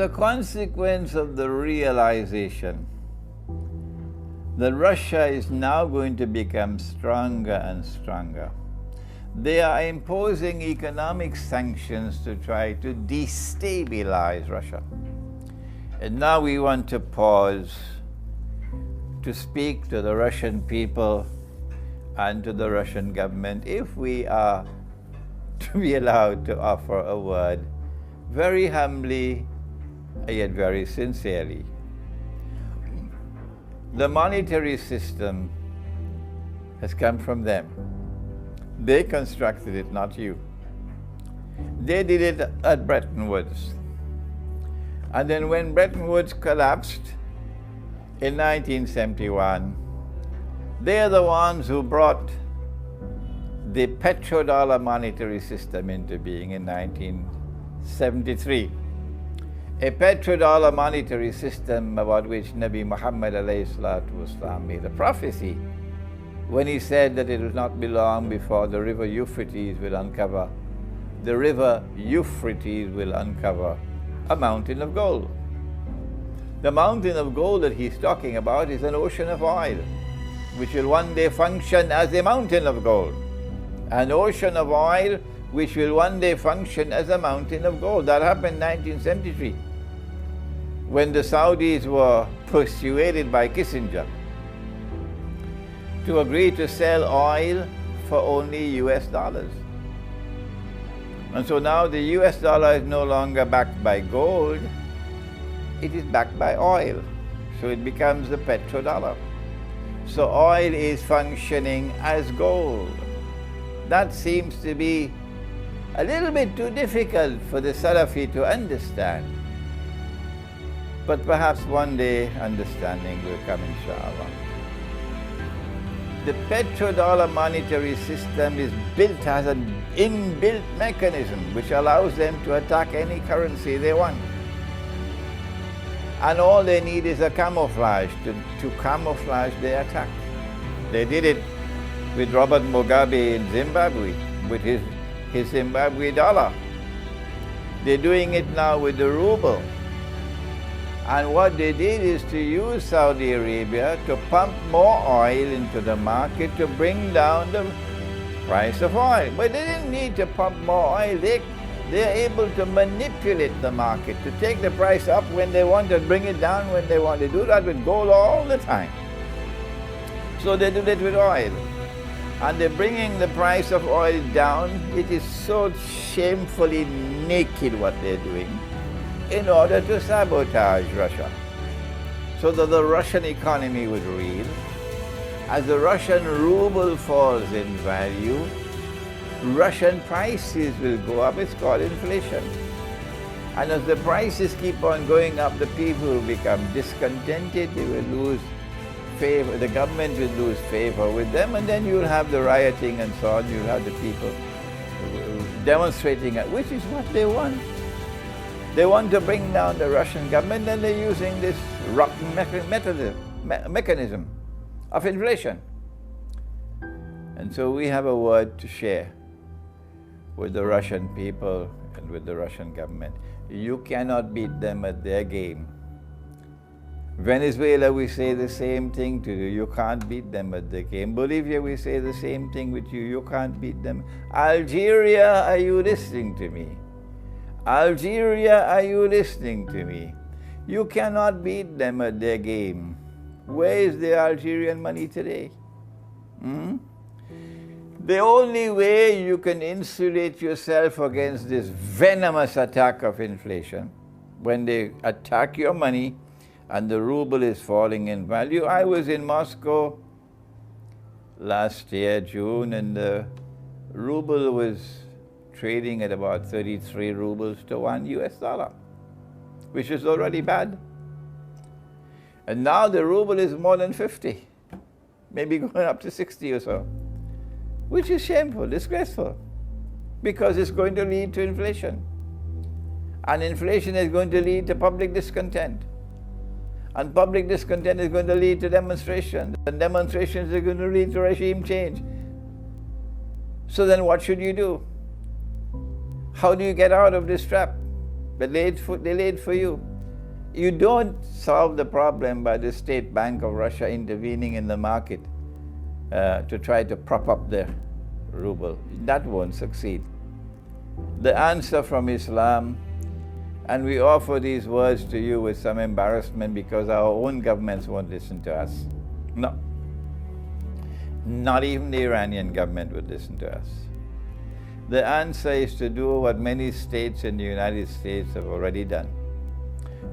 The consequence of the realization that Russia is now going to become stronger and stronger, they are imposing economic sanctions to try to destabilize Russia. And now we want to pause to speak to the Russian people and to the Russian government, if we are to be allowed to offer a word, very humbly yet very sincerely. The monetary system has come from them. They constructed it, not you. They did it at Bretton Woods. And then when Bretton Woods collapsed in 1971, they're the ones who brought the petrodollar monetary system into being in 1973. A petrodollar monetary system about which Nabi Muhammad ﷺ made a prophecy when he said that it would not be long before the river Euphrates will uncover a mountain of gold. The mountain of gold that he's talking about is an ocean of oil, which will one day function as a mountain of gold. An ocean of oil which will one day function as a mountain of gold. That happened in 1973, when the Saudis were persuaded by Kissinger to agree to sell oil for only US dollars. And so now the US dollar is no longer backed by gold, it is backed by oil. So it becomes the petrodollar. So oil is functioning as gold. That seems to be a little bit too difficult for the Salafi to understand. But perhaps one day understanding will come, inshallah. The petrodollar monetary system is built as an inbuilt mechanism which allows them to attack any currency they want. And all they need is a camouflage to camouflage their attack. They did it with Robert Mugabe in Zimbabwe, with his Zimbabwe dollar. They're doing it now with the ruble. And what they did is to use Saudi Arabia to pump more oil into the market to bring down the price of oil. But they didn't need to pump more oil. They're able to manipulate the market, to take the price up when they want, to bring it down when they want. They do that with gold all the time. So they do that with oil. And they're bringing the price of oil down. It is so shamefully naked what they're doing, in order to sabotage Russia, so that the Russian economy would reel. As the Russian ruble falls in value, Russian prices will go up. It's called inflation. And as the prices keep on going up, the people will become discontented, they will lose favor, the government will lose favor with them, and then you'll have the rioting and so on. You'll have the people demonstrating, which is what they want. They want to bring down the Russian government, and they're using this rotten mechanism of inflation. And so we have a word to share with the Russian people and with the Russian government. You cannot beat them at their game. Venezuela, we say the same thing to you. You can't beat them at the game. Bolivia, we say the same thing with you. You can't beat them. Algeria, are you listening to me? Algeria, are you listening to me? You cannot beat them at their game. Where is the Algerian money today? The only way you can insulate yourself against this venomous attack of inflation, when they attack your money and the ruble is falling in value. I was in Moscow last year, June, and the ruble was trading at about 33 rubles to $1 US, which is already bad. And now the ruble is more than 50, maybe going up to 60 or so, which is shameful, disgraceful, because it's going to lead to inflation. And inflation is going to lead to public discontent. And public discontent is going to lead to demonstrations. And demonstrations are going to lead to regime change. So then what should you do? How do you get out of this trap? They laid for you. You don't solve the problem by the State Bank of Russia intervening in the market to try to prop up the ruble. That won't succeed. The answer from Islam, and we offer these words to you with some embarrassment because our own governments won't listen to us. No. Not even the Iranian government would listen to us. The answer is to do what many states in the United States have already done.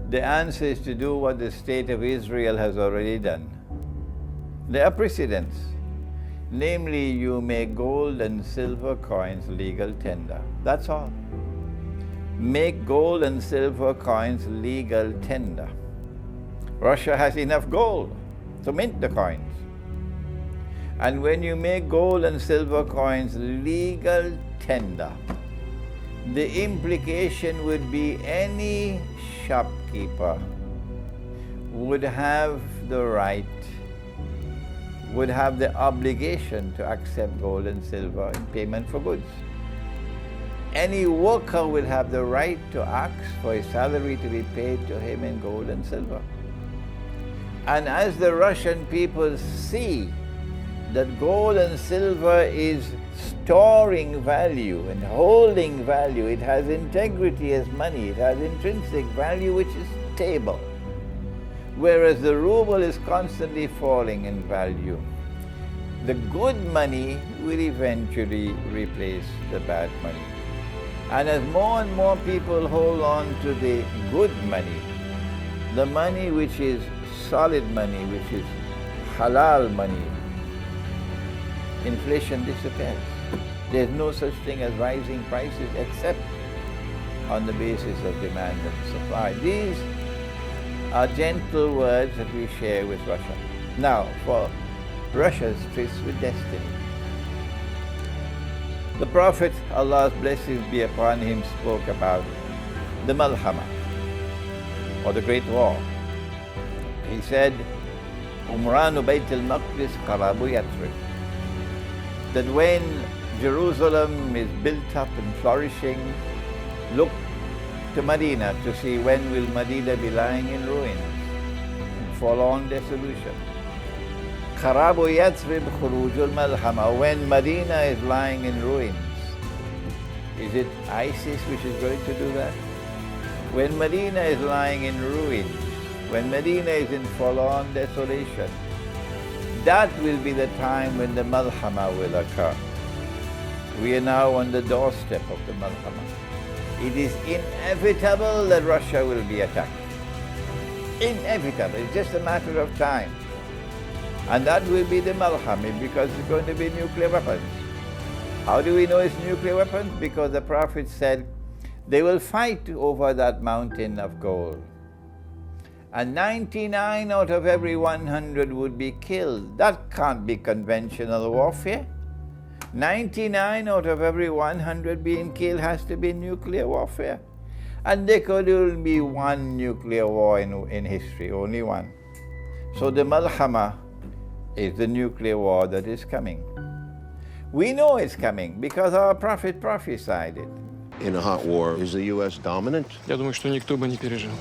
The answer is to do what the state of Israel has already done. There are precedents. Namely, you make gold and silver coins legal tender. That's all. Make gold and silver coins legal tender. Russia has enough gold to mint the coins. And when you make gold and silver coins legal tender, the implication would be any shopkeeper would have the right, would have the obligation to accept gold and silver in payment for goods. Any worker will have the right to ask for his salary to be paid to him in gold and silver. And as the Russian people see that gold and silver is storing value and holding value, it has integrity as money, it has intrinsic value which is stable. Whereas the ruble is constantly falling in value. The good money will eventually replace the bad money. And as more and more people hold on to the good money, the money which is solid money, which is halal money, inflation disappears. There's no such thing as rising prices except on the basis of demand and supply. These are gentle words that we share with Russia. Now, for Russia's tryst with destiny. The Prophet, Allah's blessings be upon him, spoke about the Malhama, or the Great War. He said, Umranu Bayt al-Maqdis Qarabu Yathrib, that when Jerusalem is built up and flourishing, look to Medina to see when will Medina be lying in ruins, in forlorn dissolution. Kharabu Yathrib Khurujul Malhama, when Medina is lying in ruins. Is it ISIS which is going to do that? When Medina is lying in ruins, when Medina is in forlorn desolation, that will be the time when the Malhama will occur. We are now on the doorstep of the Malhama. It is inevitable that Russia will be attacked. Inevitable. It's just a matter of time. And that will be the Malhama because it's going to be nuclear weapons. How do we know it's nuclear weapons? Because the Prophet said they will fight over that mountain of gold. And 99 out of every 100 would be killed. That can't be conventional warfare. 99 out of every 100 being killed has to be nuclear warfare. And there could only be one nuclear war in history, only one. So the Malhama is the nuclear war that is coming. We know it's coming because our Prophet prophesied it. In a hot war, is the U.S. dominant? Я думаю, что никто бы не пережил.